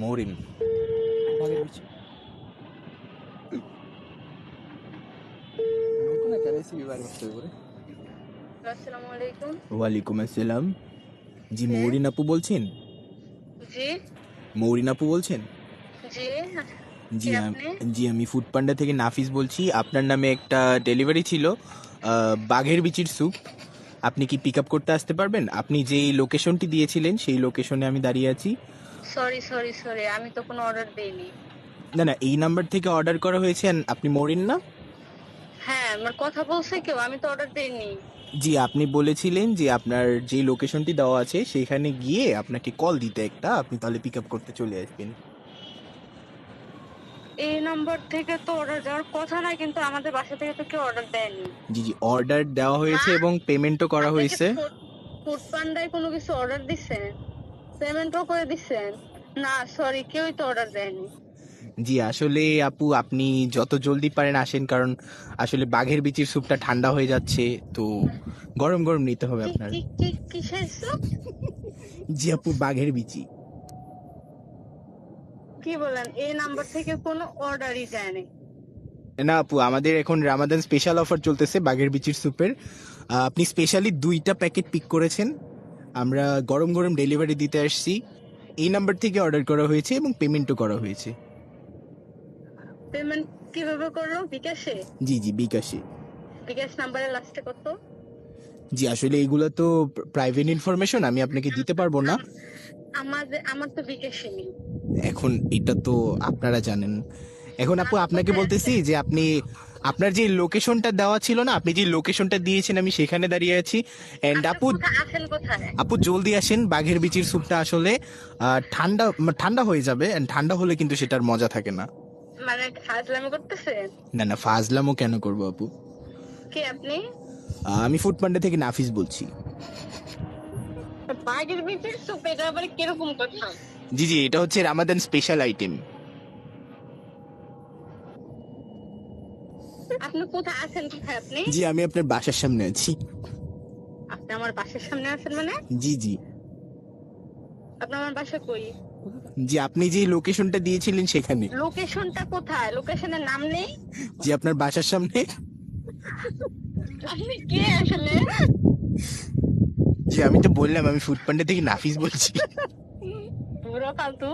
Mooring. বাঘের বিচি নতুন একটা রেসিপি বাইরে করতে হবে। আসসালামু আলাইকুম। ওয়ালাইকুম আসসালাম। জি কে? মৌরিন আপু বলছেন? জি মৌরিন আপু বলছেন? জি জি কে আপনি? জি আমি ফুড পান্ডা থেকে নাফিস বলছি। আপনার নামে একটা ডেলিভারি ছিল, বাঘের বিচির স্যুপ। আপনি কি পিক আপ করতে আসতে পারবেন? আপনি যেই লোকেশনটি দিয়েছিলেন সেই লোকেশনে আমি দাঁড়িয়ে আছি। সরি, আমি তো কোনো অর্ডার দেইনি। না না, এই নাম্বার থেকে অর্ডার করা হয়েছে। and আপনি মরিন না? হ্যাঁ, আমার কথা বলছে কেউ, আমি তো অর্ডার দেইনি। জি আপনি বলেছিলেন যে আপনার যে লোকেশনটি দেওয়া আছে সেখানে গিয়ে আপনাকে কল দিতে একটা, আপনি তাহলে পিক আপ করতে চলে আসবেন। এই নাম্বার থেকে তো অর্ডার দেওয়ার কথা না, কিন্তু আমাদের বাসা থেকে তো কেউ অর্ডার দেয়নি। জি জি, অর্ডার দেওয়া হয়েছে মা, এবং পেমেন্টও করা আপনি কি হয়েছে। ফুড পান্ডায় কোনো কিছু অর্ডার দিচ্ছেন? পেমেন্টও করে দিচ্ছেন? না সরি, কেউই তো অর্ডার দেয়নি। জি আসলে আপু আপনি যত জলদি পারেন আসেন, কারণ আসলে বাঘের বিচির স্যুপটা ঠান্ডা হয়ে যাচ্ছে, তো গরম গরম নিতে হবে কি আপনার। কি কি কিসের স্যুপ? জি আপু, বাঘের বিচি। কি বলেন? এই নাম্বার থেকে কোনো অর্ডারই দেয়নি। না আপু, আমাদের এখন রামাদান স্পেশাল অফার চলতেছে বাঘের বিচির স্যুপের। আপনি স্পেশালি 2টা প্যাকেট পিক করেছেন, আমরা গরম গরম ডেলিভারি দিতে আসছি। এই নাম্বার থেকে অর্ডার করা হয়েছে এবং পেমেন্টও করা হয়েছে। পেমেন্ট কিভাবে করলো? বিকাশে? জি জি, বিকাশে। বিকাশ নাম্বারের লাস্টে কত? জি আসলে এগুলো তো প্রাইভেট ইনফরমেশন, আমি আপনাকে দিতে পারবো না। আমার তো বিকাশে নেই। এখন এটা তো আপনারা জানেন। এখন আপু আপনি আপনাকে কোথায় বলতেছি আছেন? যে আপনি আপনার যে লোকেশনটা দেওয়া ছিল না, আপনি যে লোকেশনটা দিয়েছেন আমি সেখানে দাঁড়িয়ে আছি। এন্ড আপনি আপু, কোথায় আছেন? কোথায়? আপু জলদি আসেন, বাঘের বিচির স্যুপটা আসলে ঠান্ডা ঠান্ডা হয়ে যাবে, and ঠান্ডা হলে কিন্তু সেটার মজা থাকে না। মানে ফাজলামি করতেছেন? না না, ফাজলামো কেন করবো আপু। কে আপনি? আমি ফুড পান্ডা থেকে নাফিস বলছি। বাঘের বিচের স্যুপ, এটা আবার কিরকম কথা? জি জি, এটা হচ্ছে রামাদান স্পেশাল আইটেম। আপনি কোথায় আছেন? কোথায় আপনি? জি আমি আপনার বাসার সামনে আছি। আপনি আমার বাসার সামনে আছেন মানে? জি জি আপনি আমার বাসা কই? জি, আপনি যে লোকেশনটা দিয়েছিলেন সেখানে। লোকেশনটা কোথায়? লোকেশনের নাম নেই? জি আপনার বাসার সামনে। আপনি কে আসলে? জি আমি তো বললাম আমি ফুড পান্ডা থেকে নাফিস বলছি। পুরো ফালতু।